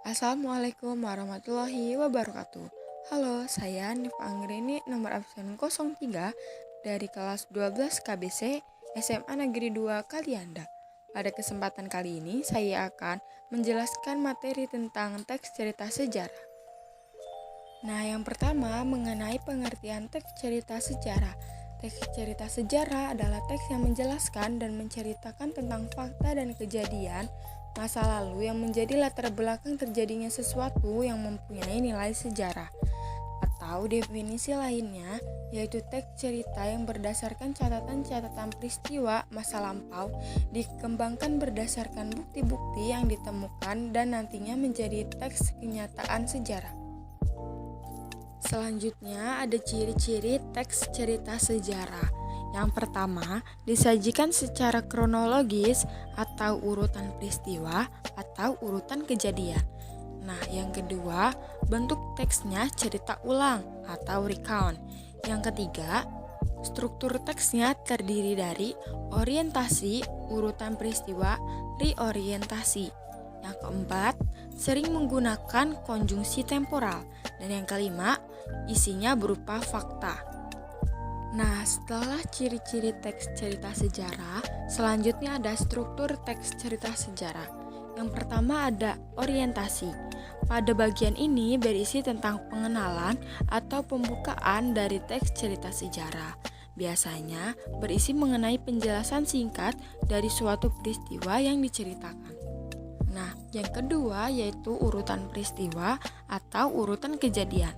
Assalamualaikum warahmatullahi wabarakatuh. Halo, saya Nifa Anggreni nomor absen 03 dari kelas 12 KBC SMA Negeri 2 Kalianda. Pada kesempatan kali ini saya akan menjelaskan materi tentang teks cerita sejarah. Nah, yang pertama mengenai pengertian teks cerita sejarah. Teks cerita sejarah adalah teks yang menjelaskan dan menceritakan tentang fakta dan kejadian masa lalu yang menjadi latar belakang terjadinya sesuatu yang mempunyai nilai sejarah. Atau definisi lainnya, yaitu teks cerita yang berdasarkan catatan-catatan peristiwa masa lampau dikembangkan berdasarkan bukti-bukti yang ditemukan dan nantinya menjadi teks kenyataan sejarah. Selanjutnya ada ciri-ciri teks cerita sejarah. Yang pertama, disajikan secara kronologis atau urutan peristiwa atau urutan kejadian. Nah, yang kedua, bentuk teksnya cerita ulang atau recount. Yang ketiga, struktur teksnya terdiri dari orientasi, urutan peristiwa, reorientasi. Yang keempat, sering menggunakan konjungsi temporal. Dan yang kelima, isinya berupa fakta. Nah, setelah ciri-ciri teks cerita sejarah, selanjutnya ada struktur teks cerita sejarah. Yang pertama ada orientasi. Pada bagian ini berisi tentang pengenalan atau pembukaan dari teks cerita sejarah. Biasanya berisi mengenai penjelasan singkat dari suatu peristiwa yang diceritakan. Nah, yang kedua yaitu urutan peristiwa atau urutan kejadian.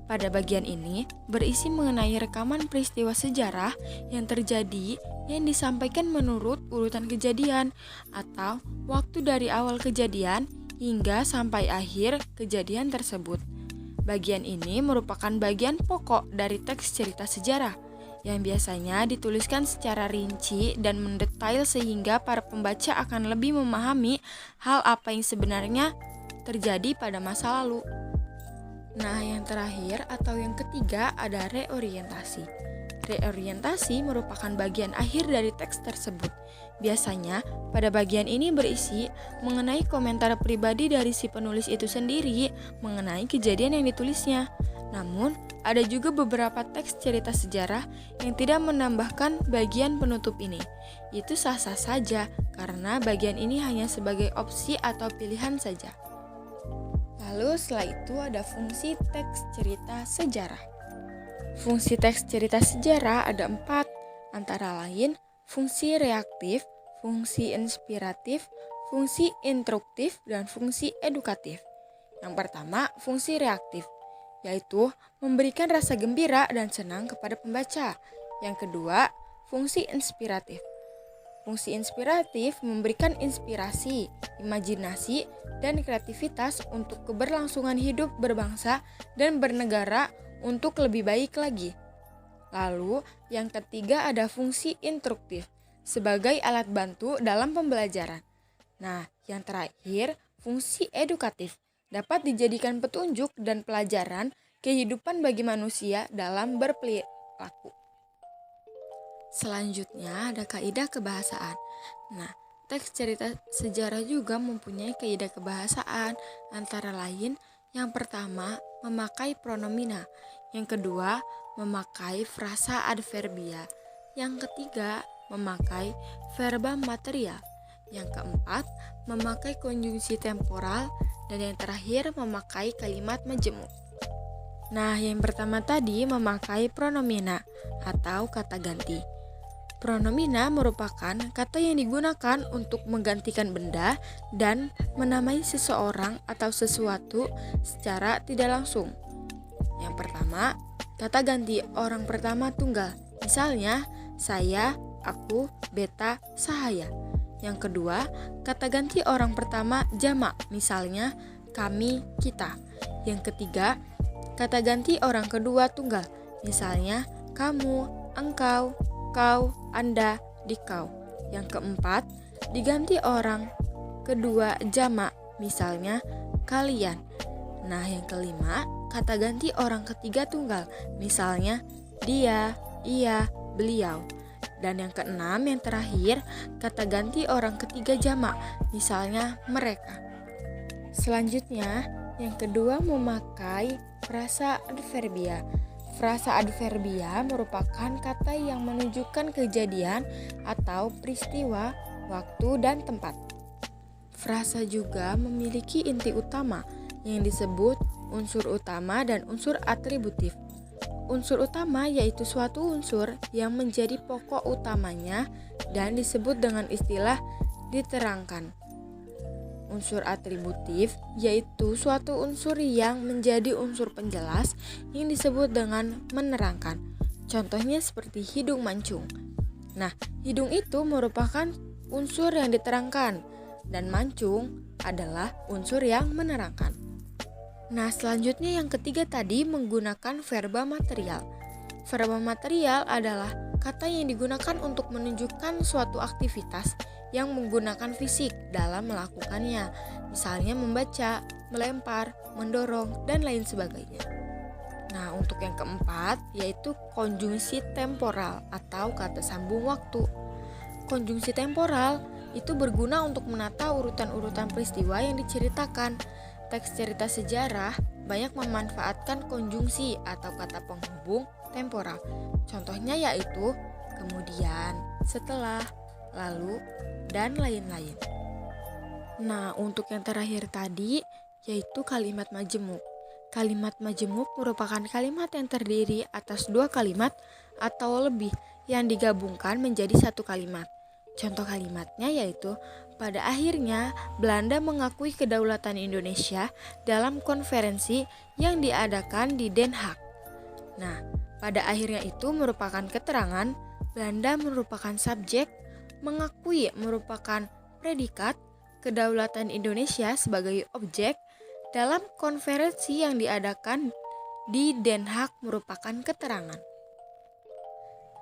Pada bagian ini berisi mengenai rekaman peristiwa sejarah yang terjadi yang disampaikan menurut urutan kejadian atau waktu dari awal kejadian hingga sampai akhir kejadian tersebut. Bagian ini merupakan bagian pokok dari teks cerita sejarah yang biasanya dituliskan secara rinci dan mendetail sehingga para pembaca akan lebih memahami hal apa yang sebenarnya terjadi pada masa lalu. Nah, yang terakhir atau yang ketiga ada reorientasi. Reorientasi merupakan bagian akhir dari teks tersebut. Biasanya, pada bagian ini berisi mengenai komentar pribadi dari si penulis itu sendiri mengenai kejadian yang ditulisnya. Namun, ada juga beberapa teks cerita sejarah yang tidak menambahkan bagian penutup ini. Itu sah-sah saja karena bagian ini hanya sebagai opsi atau pilihan saja. Lalu setelah itu ada fungsi teks cerita sejarah. Fungsi teks cerita sejarah ada 4, antara lain fungsi reaktif, fungsi inspiratif, fungsi instruktif, dan fungsi edukatif. Yang pertama, fungsi reaktif, yaitu memberikan rasa gembira dan senang kepada pembaca. Yang kedua, fungsi inspiratif. Fungsi inspiratif memberikan inspirasi, imajinasi, dan kreativitas untuk keberlangsungan hidup berbangsa dan bernegara untuk lebih baik lagi. Lalu, yang ketiga ada fungsi instruktif, sebagai alat bantu dalam pembelajaran. Nah, yang terakhir, fungsi edukatif, dapat dijadikan petunjuk dan pelajaran kehidupan bagi manusia dalam berperilaku. Selanjutnya ada kaidah kebahasaan. Nah, teks cerita sejarah juga mempunyai kaidah kebahasaan, antara lain yang pertama memakai pronomina, yang kedua memakai frasa adverbia, yang ketiga memakai verba material, yang keempat memakai konjungsi temporal, dan yang terakhir memakai kalimat majemuk. Nah, yang pertama tadi memakai pronomina atau kata ganti. Pronomina merupakan kata yang digunakan untuk menggantikan benda dan menamai seseorang atau sesuatu secara tidak langsung. Yang pertama, kata ganti orang pertama tunggal. Misalnya, saya, aku, beta, sahaya. Yang kedua, kata ganti orang pertama jamak. Misalnya, kami, kita. Yang ketiga, kata ganti orang kedua tunggal. Misalnya, kamu, engkau, kau, anda, dikau. Yang keempat, diganti orang kedua jamak, misalnya kalian. Nah, yang kelima, kata ganti orang ketiga tunggal, misalnya dia, ia, beliau. Dan yang keenam, yang terakhir, kata ganti orang ketiga jamak, misalnya mereka. Selanjutnya, yang kedua memakai frasa adverbia. Frasa adverbia merupakan kata yang menunjukkan kejadian atau peristiwa, waktu, dan tempat. Frasa juga memiliki inti utama yang disebut unsur utama dan unsur atributif. Unsur utama yaitu suatu unsur yang menjadi pokok utamanya dan disebut dengan istilah diterangkan. Unsur atributif yaitu suatu unsur yang menjadi unsur penjelas yang disebut dengan menerangkan. Contohnya seperti hidung mancung. Nah, hidung itu merupakan unsur yang diterangkan dan mancung adalah unsur yang menerangkan. Nah, selanjutnya yang ketiga tadi menggunakan verba material. Verba material adalah kata yang digunakan untuk menunjukkan suatu aktivitas yang menggunakan fisik dalam melakukannya, misalnya membaca, melempar, mendorong, dan lain sebagainya. Nah, untuk yang keempat yaitu konjungsi temporal atau kata sambung waktu. Konjungsi temporal itu berguna untuk menata urutan-urutan peristiwa yang diceritakan. Teks cerita sejarah banyak memanfaatkan konjungsi atau kata penghubung temporal. Contohnya yaitu kemudian, setelah, lalu, dan lain-lain. Nah, untuk yang terakhir tadi yaitu kalimat majemuk. Kalimat majemuk merupakan kalimat yang terdiri atas dua kalimat atau lebih yang digabungkan menjadi satu kalimat. Contoh kalimatnya yaitu, pada akhirnya Belanda mengakui kedaulatan Indonesia dalam konferensi yang diadakan di Den Haag. Nah, pada akhirnya itu merupakan keterangan, Belanda merupakan subjek, mengakui merupakan predikat, kedaulatan Indonesia sebagai objek, dalam konferensi yang diadakan di Den Haag merupakan keterangan.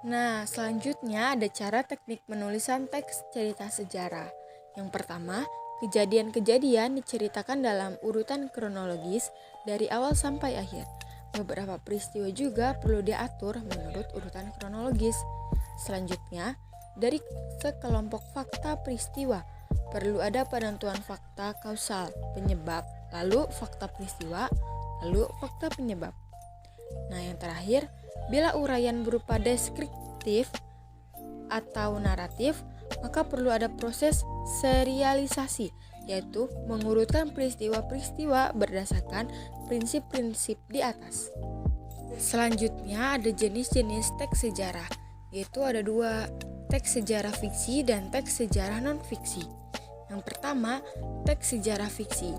Nah, selanjutnya ada cara teknik penulisan teks cerita sejarah. Yang pertama, kejadian-kejadian diceritakan dalam urutan kronologis dari awal sampai akhir. Beberapa peristiwa juga perlu diatur menurut urutan kronologis. Selanjutnya, dari sekelompok fakta peristiwa, perlu ada penentuan fakta kausal, penyebab, lalu fakta peristiwa, lalu fakta penyebab. Nah, yang terakhir, bila uraian berupa deskriptif atau naratif, maka perlu ada proses serialisasi, yaitu mengurutkan peristiwa-peristiwa berdasarkan prinsip-prinsip di atas. Selanjutnya ada jenis-jenis teks sejarah, yaitu ada dua, teks sejarah fiksi dan teks sejarah non-fiksi. Yang pertama, teks sejarah fiksi.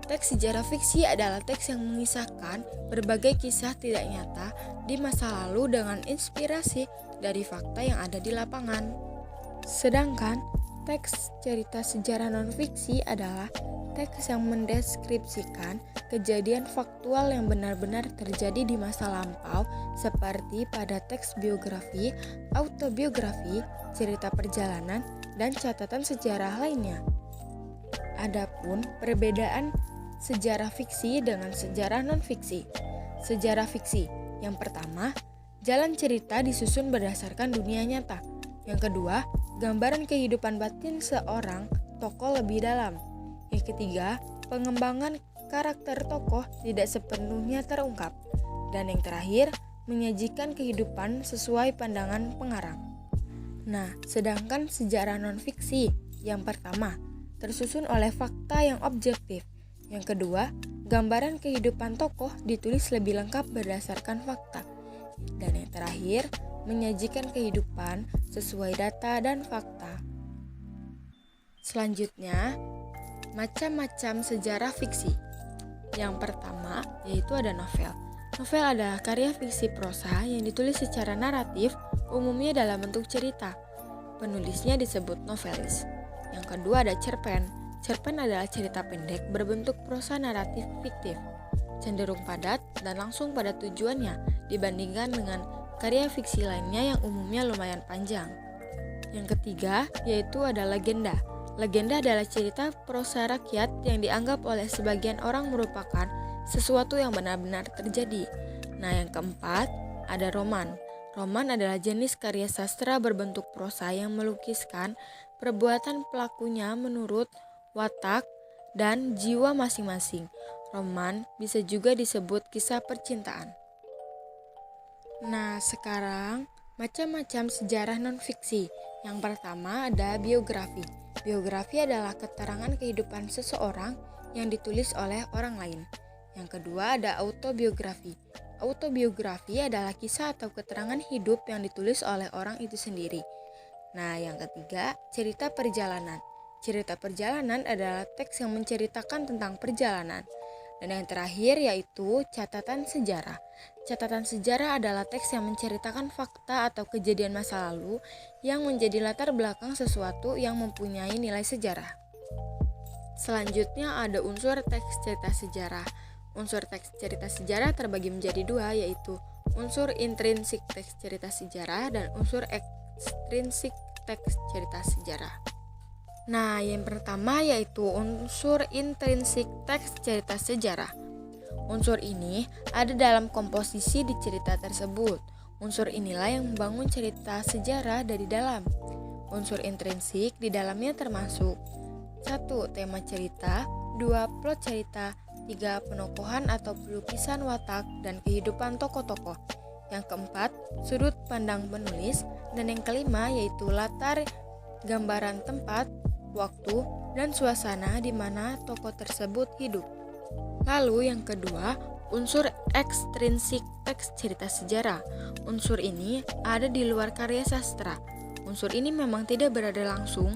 Teks sejarah fiksi adalah teks yang mengisahkan berbagai kisah tidak nyata di masa lalu dengan inspirasi dari fakta yang ada di lapangan. Sedangkan teks cerita sejarah non-fiksi adalah teks yang mendeskripsikan kejadian faktual yang benar-benar terjadi di masa lampau seperti pada teks biografi, autobiografi, cerita perjalanan, dan catatan sejarah lainnya. Adapun perbedaan sejarah fiksi dengan sejarah non-fiksi. Sejarah fiksi, yang pertama, jalan cerita disusun berdasarkan dunia nyata. Yang kedua, gambaran kehidupan batin seorang tokoh lebih dalam. Yang ketiga, pengembangan karakter tokoh tidak sepenuhnya terungkap. Dan yang terakhir, menyajikan kehidupan sesuai pandangan pengarang. Nah, sedangkan sejarah non-fiksi, yang pertama, tersusun oleh fakta yang objektif. Yang kedua, gambaran kehidupan tokoh ditulis lebih lengkap berdasarkan fakta. Dan yang terakhir, menyajikan kehidupan sesuai data dan fakta. Selanjutnya, macam-macam sejarah fiksi. Yang pertama, yaitu ada novel. Novel adalah karya fiksi prosa yang ditulis secara naratif, umumnya dalam bentuk cerita. Penulisnya disebut novelis. Yang kedua ada cerpen. Cerpen adalah cerita pendek berbentuk prosa naratif fiktif, cenderung padat dan langsung pada tujuannya dibandingkan dengan karya fiksi lainnya yang umumnya lumayan panjang. Yang ketiga yaitu ada legenda. Legenda adalah cerita prosa rakyat yang dianggap oleh sebagian orang merupakan sesuatu yang benar-benar terjadi. Nah, yang keempat ada roman. Roman adalah jenis karya sastra berbentuk prosa yang melukiskan perbuatan pelakunya menurut watak dan jiwa masing-masing. Roman bisa juga disebut kisah percintaan. Nah, sekarang macam-macam sejarah non-fiksi. Yang pertama ada biografi. Biografi adalah keterangan kehidupan seseorang yang ditulis oleh orang lain. Yang kedua ada autobiografi. Autobiografi adalah kisah atau keterangan hidup yang ditulis oleh orang itu sendiri. Nah, yang ketiga, cerita perjalanan. Cerita perjalanan adalah teks yang menceritakan tentang perjalanan. Dan yang terakhir yaitu catatan sejarah. Catatan sejarah adalah teks yang menceritakan fakta atau kejadian masa lalu yang menjadi latar belakang sesuatu yang mempunyai nilai sejarah. Selanjutnya ada unsur teks cerita sejarah. Unsur teks cerita sejarah terbagi menjadi dua, yaitu unsur intrinsik teks cerita sejarah dan unsur ekstrinsik teks cerita sejarah. Nah, yang pertama yaitu unsur intrinsik teks cerita sejarah. Unsur ini ada dalam komposisi di cerita tersebut. Unsur inilah yang membangun cerita sejarah dari dalam. Unsur intrinsik di dalamnya termasuk 1. Tema cerita, 2. Plot cerita, 3. Penokohan atau pelukisan watak dan kehidupan tokoh-tokoh. Yang keempat, sudut pandang penulis. Dan yang kelima yaitu latar, gambaran tempat, waktu, dan suasana di mana tokoh tersebut hidup. Lalu yang kedua, unsur ekstrinsik teks cerita sejarah. Unsur ini ada di luar karya sastra. Unsur ini memang tidak berada langsung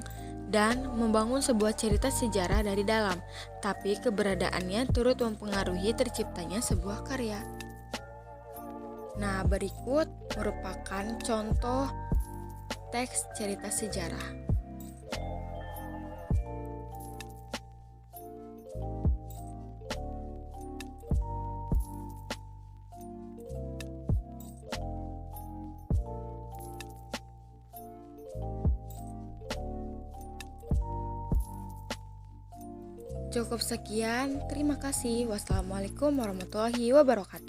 dan membangun sebuah cerita sejarah dari dalam, tapi keberadaannya turut mempengaruhi terciptanya sebuah karya. Nah, berikut merupakan contoh teks cerita sejarah. Cukup sekian, terima kasih. Wassalamualaikum warahmatullahi wabarakatuh.